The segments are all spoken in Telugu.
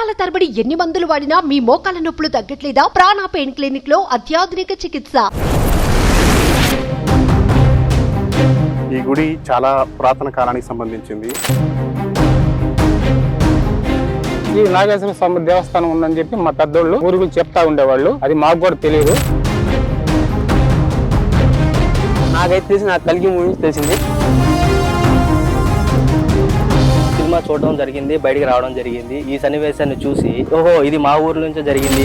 సంవత్సరాల తరబడి ఎన్ని మందులు వాడినా మీ మోకాల నొప్పులు తగ్గట్లేదా? ప్రాణ పెయిన్ క్లినిక్ లో అత్యాధునిక చికిత్స. ఈ గుడి చాలా పురాతన కాలానికి సంబంధించింది. ఈ నాగేశ్వర స్వామి దేవస్థానం ఉందని చెప్పి మా పెద్దోళ్ళు ఊరికి చెప్తా ఉండేవాళ్ళు. అది మాకు కూడా తెలియదు. నాకైతే తెలిసి నాకు కల్కి మూవీ తెలిసింది. సినిమా చూడడం జరిగింది, బయటికి రావడం జరిగింది. ఈ సన్నివేశాన్ని చూసి ఓహో ఇది మా ఊర్లో నుంచే జరిగింది.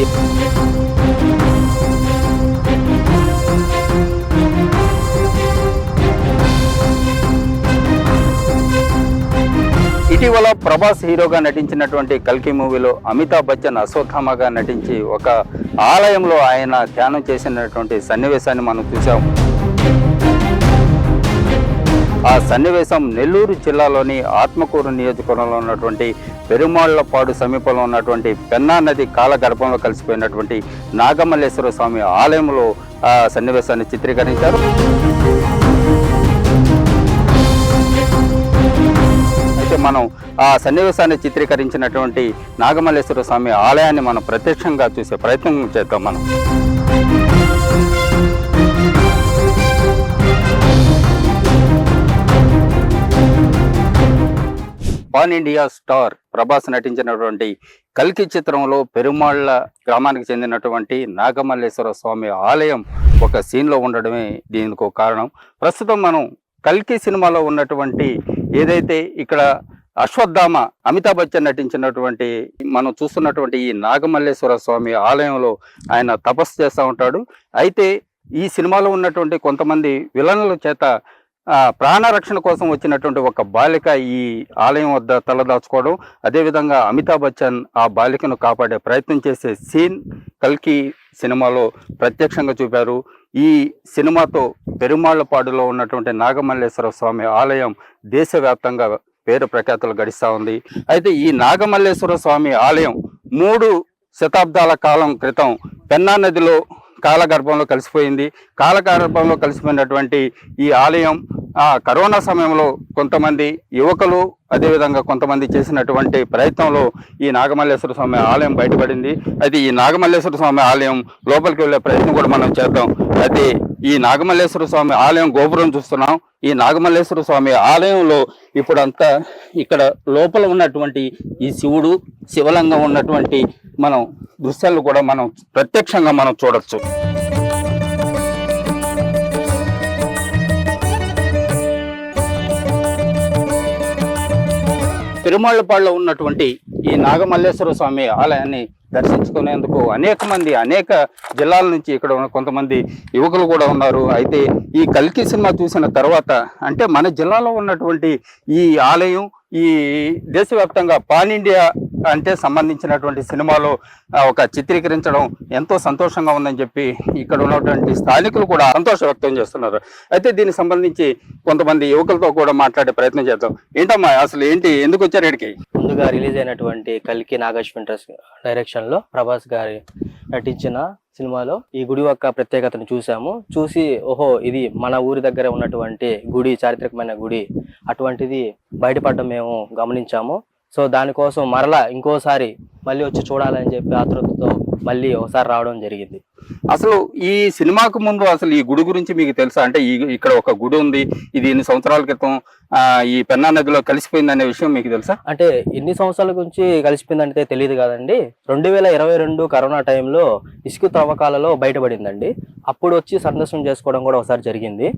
ఇటీవల ప్రభాస్ హీరోగా నటించినటువంటి కల్కి మూవీలో అమితాబ్ బచ్చన్ అశ్వత్థామగా నటించి ఒక ఆలయంలో ఆయన ధ్యానం చేసినటువంటి సన్నివేశాన్ని మనం చూసాం. ఆ సన్నివేశం నెల్లూరు జిల్లాలోని ఆత్మకూరు నియోజకవర్గంలో ఉన్నటువంటి పెరుమాళ్లపాడు సమీపంలో ఉన్నటువంటి పెన్నా నది కాలగర్భంలో కలిసిపోయినటువంటి నాగమల్లేశ్వర స్వామి ఆలయంలో ఆ సన్నివేశాన్ని చిత్రీకరించారు. అయితే మనం ఆ సన్నివేశాన్ని చిత్రీకరించినటువంటి నాగమల్లేశ్వర స్వామి ఆలయాన్ని మనం ప్రత్యక్షంగా చూసే ప్రయత్నం చేద్దాం. మనం పాన్ ఇండియా స్టార్ ప్రభాస్ నటించినటువంటి కల్కి చిత్రంలో పెరుమాళ్ల గ్రామానికి చెందినటువంటి నాగమల్లేశ్వర స్వామి ఆలయం ఒక సీన్లో ఉండడమే దీనికి ఒక కారణం. ప్రస్తుతం మనం కల్కి సినిమాలో ఉన్నటువంటి ఏదైతే ఇక్కడ అశ్వత్థామ అమితాబ్ బచ్చన్ నటించినటువంటి మనం చూస్తున్నటువంటి ఈ నాగమల్లేశ్వర స్వామి ఆలయంలో ఆయన తపస్సు చేస్తూ ఉంటాడు. అయితే ఈ సినిమాలో ఉన్నటువంటి కొంతమంది విలన్ల చేత ప్రాణరక్షణ కోసం వచ్చినటువంటి ఒక బాలిక ఈ ఆలయం వద్ద తలదాచుకోవడం, అదేవిధంగా అమితాబ్ బచ్చన్ ఆ బాలికను కాపాడే ప్రయత్నం చేసే సీన్ కల్కి సినిమాలో ప్రత్యక్షంగా చూపారు. ఈ సినిమాతో పెరుమాళ్లపాడులో ఉన్నటువంటి నాగమల్లేశ్వర స్వామి ఆలయం దేశవ్యాప్తంగా పేరు ప్రఖ్యాతులు గడిస్తూ ఉంది. అయితే ఈ నాగమల్లేశ్వర స్వామి ఆలయం 3 శతాబ్దాల కాలం క్రితం పెన్నా నదిలో కాలగర్భంలో కలిసిపోయింది. కాలగర్భంలో కలిసిపోయినటువంటి ఈ ఆలయం కరోనా సమయంలో కొంతమంది యువకులు అదేవిధంగా కొంతమంది చేసినటువంటి ప్రయత్నంలో ఈ నాగమల్లేశ్వర స్వామి ఆలయం బయటపడింది. అయితే ఈ నాగమల్లేశ్వర స్వామి ఆలయం లోపలికి వెళ్ళే ప్రయత్నం కూడా మనం చేద్దాం. అయితే ఈ నాగమల్లేశ్వర స్వామి ఆలయం గోపురం చూస్తున్నాం. ఈ నాగమల్లేశ్వర స్వామి ఆలయంలో ఇప్పుడంతా ఇక్కడ లోపల ఉన్నటువంటి ఈ శివుడు శివలింగం ఉన్నటువంటి మనం దృశ్యాలు కూడా మనం ప్రత్యక్షంగా మనం చూడొచ్చు. పెరుమాళ్లపాడులో ఉన్నటువంటి ఈ నాగమల్లేశ్వర స్వామి ఆలయాన్ని దర్శించుకునేందుకు అనేక జిల్లాల నుంచి ఇక్కడ కొంతమంది యువకులు కూడా ఉన్నారు. అయితే ఈ కల్కి సినిమా చూసిన తర్వాత అంటే మన జిల్లాలో ఉన్నటువంటి ఈ ఆలయం ఈ దేశవ్యాప్తంగా పాన్ ఇండియా అంటే సంబంధించినటువంటి సినిమాలో ఒక చిత్రీకరించడం ఎంతో సంతోషంగా ఉందని చెప్పి ఇక్కడ ఉన్నటువంటి స్థానికులు కూడా సంతోషం వ్యక్తం చేస్తున్నారు. అయితే దీనికి సంబంధించి కొంతమంది యువకులతో కూడా మాట్లాడే ప్రయత్నం చేద్దాం. ఏంటమ్మా అసలు ఏంటి, ఎందుకు వచ్చారు ఇక్కడికి? ముందుగా రిలీజ్ అయినటువంటి కల్కి నాగేశ్వర డైరెక్షన్ లో ప్రభాస్ గారి నటించిన సినిమాలో ఈ గుడి యొక్క ప్రత్యేకతను చూసి ఓహో ఇది మన ఊరి దగ్గర ఉన్నటువంటి గుడి, చారిత్రకమైన గుడి, అటువంటిది బయటపడడం మేము గమనించాము. సో దానికోసం ఇంకోసారి మళ్ళీ వచ్చి చూడాలని చెప్పి ఆతృతతో మళ్ళీ ఒకసారి రావడం జరిగింది. అసలు ఈ సినిమాకు ముందు అసలు ఈ గుడి గురించి మీకు తెలుసా? అంటే ఇక్కడ ఒక గుడి ఉంది, ఇది ఎన్ని సంవత్సరాల క్రితం ఈ పెన్నా నదిలో కలిసిపోయింది అనే విషయం మీకు తెలుసా? అంటే ఎన్ని సంవత్సరాల గురించి కలిసిపోయిందంటే తెలియదు కదండి. 2022 కరోనా టైంలో ఇసుక తవ్వకాలలో బయటపడిందండి. అప్పుడు వచ్చి సందర్శనం చేసుకోవడం కూడా ఒకసారి జరిగింది.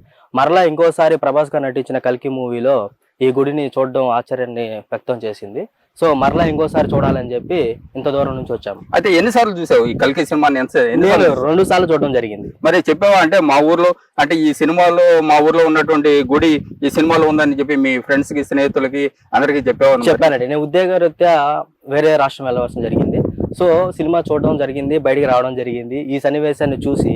ఇంకోసారి ప్రభాస్ గారు నటించిన కల్కి మూవీలో ఈ గుడిని చూడడం ఆశ్చర్యాన్ని వ్యక్తం చేసింది. సో ఇంకోసారి చూడాలని చెప్పి ఇంత దూరం నుంచి వచ్చాము. అయితే ఎన్నిసార్లు చూసావు ఈ కల్కి సినిమాని? 2 సార్లు చూడడం జరిగింది. మరి చెప్పావా అంటే మా ఊర్లో అంటే ఈ సినిమాలో మా ఊర్లో ఉన్నటువంటి గుడి ఈ సినిమాలో ఉందని చెప్పి మీ ఫ్రెండ్స్ కి స్నేహితులకి అందరికి చెప్పానండి. నేను ఉద్యోగరీత్యా వేరే రాష్ట్రం వెళ్ళవలసిన జరిగింది. సో సినిమా చూడడం జరిగింది, బయటికి రావడం జరిగింది. ఈ సన్నివేశాన్ని చూసి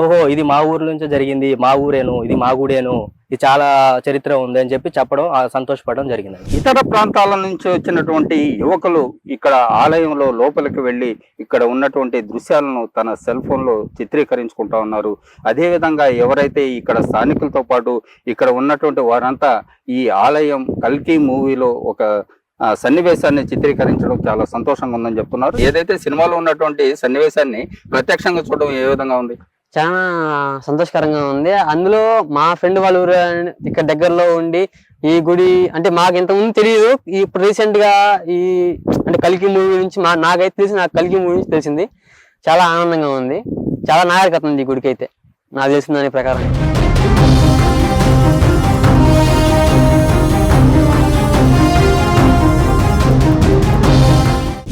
ఓహో ఇది మా ఊరు నుంచే జరిగింది, మా ఊరేను, ఇది మా గుడేను, ఇది చాలా చరిత్ర ఉంది అని చెప్పి చెప్పడం, సంతోషపడడం జరిగింది. ఇతర ప్రాంతాల నుంచి వచ్చినటువంటి యువకులు ఇక్కడ ఆలయంలో లోపలికి వెళ్ళి ఇక్కడ ఉన్నటువంటి దృశ్యాలను తన సెల్ ఫోన్లో చిత్రీకరించుకుంటా ఉన్నారు. అదేవిధంగా ఎవరైతే ఇక్కడ స్థానికులతో పాటు ఇక్కడ ఉన్నటువంటి వారంతా ఈ ఆలయం కల్కి మూవీలో ఒక సన్నివేశాన్ని చిత్రీకరించడం చాలా సంతోషంగా ఉందని చెప్తున్నారు. ఏదైతే సినిమాలో ఉన్నటువంటి సన్నివేశాన్ని ప్రత్యక్షంగా చూడడం ఏ విధంగా ఉంది? చాలా సంతోషకరంగా ఉంది. అందులో మా ఫ్రెండ్ వాళ్ళ ఊరు ఇక్కడ దగ్గరలో ఉండి ఈ గుడి అంటే మాకు ఇంతకుముందు తెలియదు. ఇప్పుడు రీసెంట్ గా ఈ అంటే కల్కి మూవీ నుంచి నాకైతే తెలిసి నాకు కల్కి మూవీ నుంచి తెలిసింది. చాలా ఆనందంగా ఉంది. చాలా నాగరికత ఉంది ఈ గుడికి అయితే నాకు తెలిసిన దాని ప్రకారం.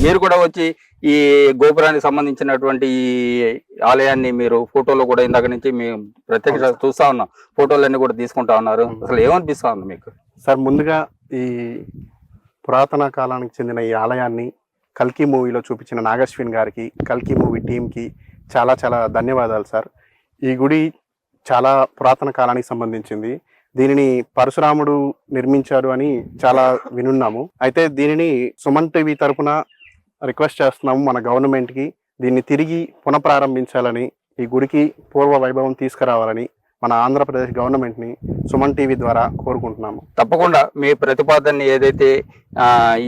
మీరు కూడా వచ్చి ఈ గోపురానికి సంబంధించినటువంటి ఈ ఆలయాన్ని మీరు ఫోటోలో కూడా ఇందాక నుంచి మేము ప్రత్యక్ష చూస్తా ఉన్నాం, ఫోటోలన్నీ కూడా తీసుకుంటా ఉన్నారు. అసలు ఏమనిపిస్తా ఉంది మీకు? సార్, ముందుగా ఈ పురాతన కాలానికి చెందిన ఈ ఆలయాన్ని కల్కి మూవీలో చూపించిన నాగశ్విన్ గారికి, కల్కి మూవీ టీంకి చాలా చాలా ధన్యవాదాలు సార్. ఈ గుడి చాలా పురాతన కాలానికి సంబంధించింది. దీనిని పరశురాముడు నిర్మించారు అని చాలా వినున్నాము. అయితే దీనిని సుమన్ టీవీ తరపున రిక్వెస్ట్ చేస్తున్నాము మన గవర్నమెంట్కి, దీన్ని తిరిగి పునఃప్రారంభించాలని, ఈ గుడికి పూర్వ వైభవం తీసుకురావాలని మన ఆంధ్రప్రదేశ్ గవర్నమెంట్ని సుమన్ టీవీ ద్వారా కోరుకుంటున్నాము. తప్పకుండా మీ ప్రతిపాదనని ఏదైతే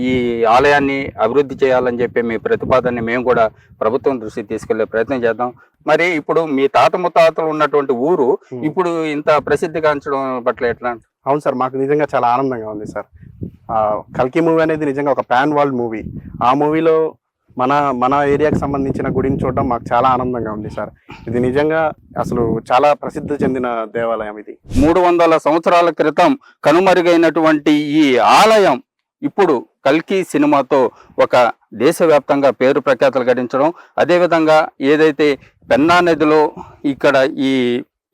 ఈ ఆలయాన్ని అభివృద్ధి చేయాలని చెప్పి మీ ప్రతిపాదనని మేము కూడా ప్రభుత్వం దృష్టికి తీసుకెళ్లే ప్రయత్నం చేద్దాం. మరి ఇప్పుడు మీ తాత ముత్తాతలు ఉన్నటువంటి ఊరు ఇప్పుడు ఇంత ప్రసిద్ధిగాంచడం పట్ల ఎట్లా? అవును సార్, మాకు నిజంగా చాలా ఆనందంగా ఉంది సార్. కల్కి మూవీ అనేది నిజంగా ఒక పాన్ వరల్డ్ మూవీ. ఆ మూవీలో మన ఏరియాకి సంబంధించిన గుడిని చూడడం మాకు చాలా ఆనందంగా ఉంది సార్. ఇది నిజంగా అసలు చాలా ప్రసిద్ధి చెందిన దేవాలయం. ఇది 300 సంవత్సరాల క్రితం కనుమరుగైనటువంటి ఈ ఆలయం ఇప్పుడు కల్కి సినిమాతో ఒక దేశవ్యాప్తంగా పేరు ప్రఖ్యాతలు గడించడం, అదేవిధంగా ఏదైతే పెన్నా నదిలో ఇక్కడ ఈ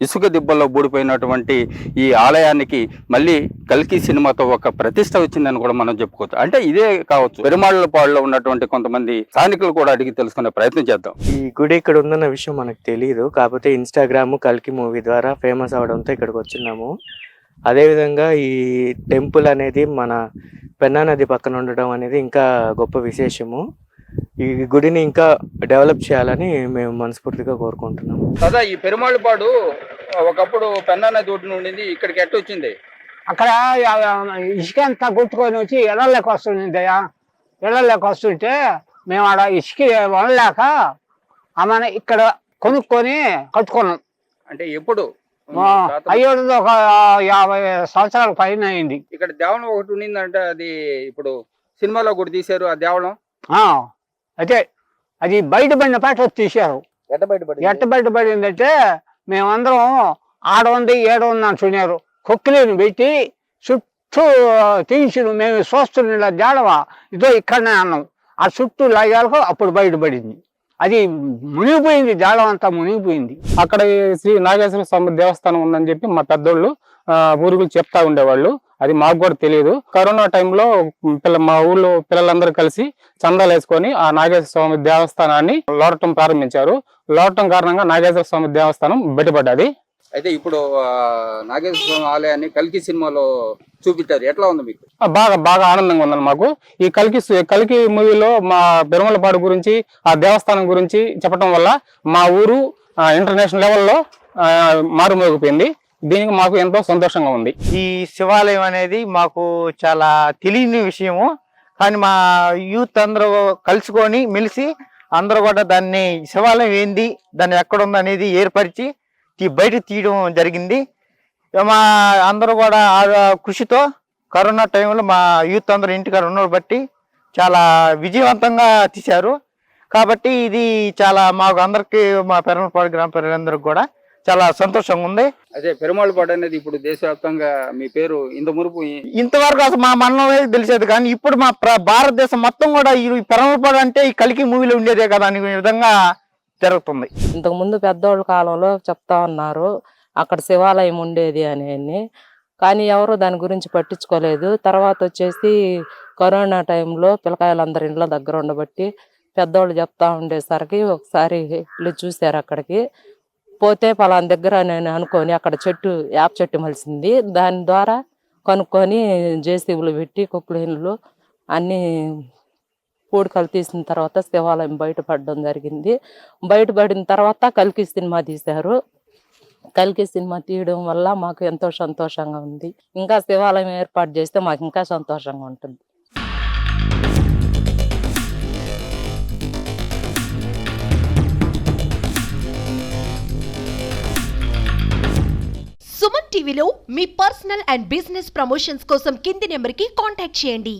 ఇసుక దిబ్బల్లో బూడిపోయినటువంటి ఈ ఆలయానికి మళ్ళీ కల్కి సినిమాతో ఒక ప్రతిష్ట వచ్చిందని కూడా మనం చెప్పుకోవచ్చు. అంటే ఇదే కావచ్చు. పెరుమాళ్ళపాడులో ఉన్నటువంటి కొంతమంది స్థానికులు కూడా అడిగి తెలుసుకునే ప్రయత్నం చేద్దాం. ఈ గుడి ఇక్కడ ఉందన్న విషయం మనకు తెలియదు, కాకపోతే ఇన్స్టాగ్రామ్ కల్కి మూవీ ద్వారా ఫేమస్ అవడంతో ఇక్కడికి వచ్చినాము. అదేవిధంగా ఈ టెంపుల్ అనేది మన పెన్నా నది పక్కన ఉండడం అనేది ఇంకా గొప్ప విశేషము. ఈ గుడిని ఇంకా డెవలప్ చేయాలని మేము మనస్ఫూర్తిగా కోరుకుంటున్నాము. కదా ఈ పెరుమాళ్ళపాడు ఒకప్పుడు పెన్నా నది ఒడ్డున ఉండింది, ఇక్కడికి ఎట్ట వచ్చింది? అక్కడ ఇసుక అంతా కొట్టుకొని వచ్చి ఎడలేక వస్తుందయ్యా. ఎడలేక వస్తుంటే మేము ఆడ ఇసుక వనలేక ఆమె ఇక్కడ కొనుక్కొని కట్టుకున్నాం. అంటే ఎప్పుడు? అయ్యేది ఒక 50 సంవత్సరాల పైన అయింది. ఇక్కడ దేవళం ఒకటి ఉండిందంటే అది ఇప్పుడు సినిమాలో కూడా తీశారు ఆ దేవళం. అయితే అది బయటపడిన పాట తీశారు. ఎట్ట బయటపడిందంటే మేమందరం ఆడ ఉంది ఏడ ఉంది అంటున్నారు. కొక్కిలిని పెట్టి చుట్టూ తీసి మేము చూస్తున్న జాడవా ఇదో ఇక్కడనే అన్నాం. ఆ చుట్టూ లాగాలకు అప్పుడు బయటపడింది. అది మునిగిపోయింది, జాడం అంతా మునిగిపోయింది. అక్కడ శ్రీ నాగేశ్వర స్వామి దేవస్థానం ఉందని చెప్పి మా పెద్దోళ్ళు ఊరుగులు చెప్తా ఉండేవాళ్ళు. అది మాకు కూడా తెలియదు. కరోనా టైంలో మా ఊళ్ళో పిల్లలందరూ కలిసి చందాలు వేసుకొని ఆ నాగేశ్వర స్వామి దేవస్థానాన్ని లోడటం ప్రారంభించారు. లోడటం కారణంగా నాగేశ్వర స్వామి దేవస్థానం బయటపడ్డది. అయితే ఇప్పుడు నాగేశ్వర స్వామి ఆలయాన్ని కల్కి సినిమాలో చూపించారు, ఎట్లా ఉంది మీకు? బాగా ఆనందంగా ఉందండి మాకు. ఈ కల్కి మూవీలో మా పెరుమలపాడు గురించి ఆ దేవస్థానం గురించి చెప్పడం వల్ల మా ఊరు ఇంటర్నేషనల్ లెవెల్లో మారుమోగిపోయింది. దీనికి మాకు ఎంతో సంతోషంగా ఉంది. ఈ శివాలయం అనేది మాకు చాలా తెలియని విషయము, కానీ మా యూత్ అందరూ కలుసుకొని మెలిసి అందరూ కూడా దాన్ని శివాలయం ఏంది, దాన్ని ఎక్కడుంది అనేది ఏర్పరిచి బయట తీయడం జరిగింది. మా అందరూ కూడా ఆ కృషితో కరోనా టైంలో మా యూత్ అందరూ ఇంటికాడ ఉన్న బట్టి చాలా విజయవంతంగా తీశారు. కాబట్టి ఇది చాలా మాకు అందరికి, మా పెరుమలపాడు గ్రామ ప్రజలందరికీ కూడా చాలా సంతోషంగా ఉంది. అదే పెరుమాళ్ళపాడు అనేది ఇప్పుడు దేశవ్యాప్తంగా మీ పేరు ఇంతవరకు అసలు మా మండలం తెలిసేది, కానీ ఇప్పుడు మా భారతదేశం మొత్తం కూడా ఈ పెరుమాళ్ళపాడు అంటే ఈ కల్కి మూవీలో ఉండేదే కదా అనే విధంగా జరుగుతుంది. ఇంతకు ముందు పెద్దోళ్ళ కాలంలో చెప్తా ఉన్నారు అక్కడ శివాలయం ఉండేది అని, కానీ ఎవరు దాని గురించి పట్టించుకోలేదు. తర్వాత వచ్చేసి కరోనా టైంలో పిల్లకాయలందరూ ఇండ్ల దగ్గర ఉండబట్టి పెద్దోళ్ళు చెప్తా ఉండేసరికి ఒకసారి వీళ్ళు చూశారు. అక్కడికి పోతే పలానా దగ్గర నేను అనుకొని అక్కడ యాప చెట్టు మలిసింది. దాని ద్వారా కనుక్కొని జేసీబీలు పెట్టి కుక్లీన్లు అన్నీ పూడికలు తీసిన తర్వాత శివాలయం బయటపడడం జరిగింది. బయటపడిన తర్వాత కల్కి సినిమా తీశారు. కల్కి సినిమా తీయడం వల్ల మాకు ఎంతో సంతోషంగా ఉంది. ఇంకా శివాలయం ఏర్పాటు చేస్తే మాకు ఇంకా సంతోషంగా ఉంటుంది. సుమన్ టీవీలో మీ పర్సనల్ అండ్ బిజినెస్ ప్రమోషన్స్ కోసం కింది నెంబర్కి కాంటాక్ట్ చేయండి.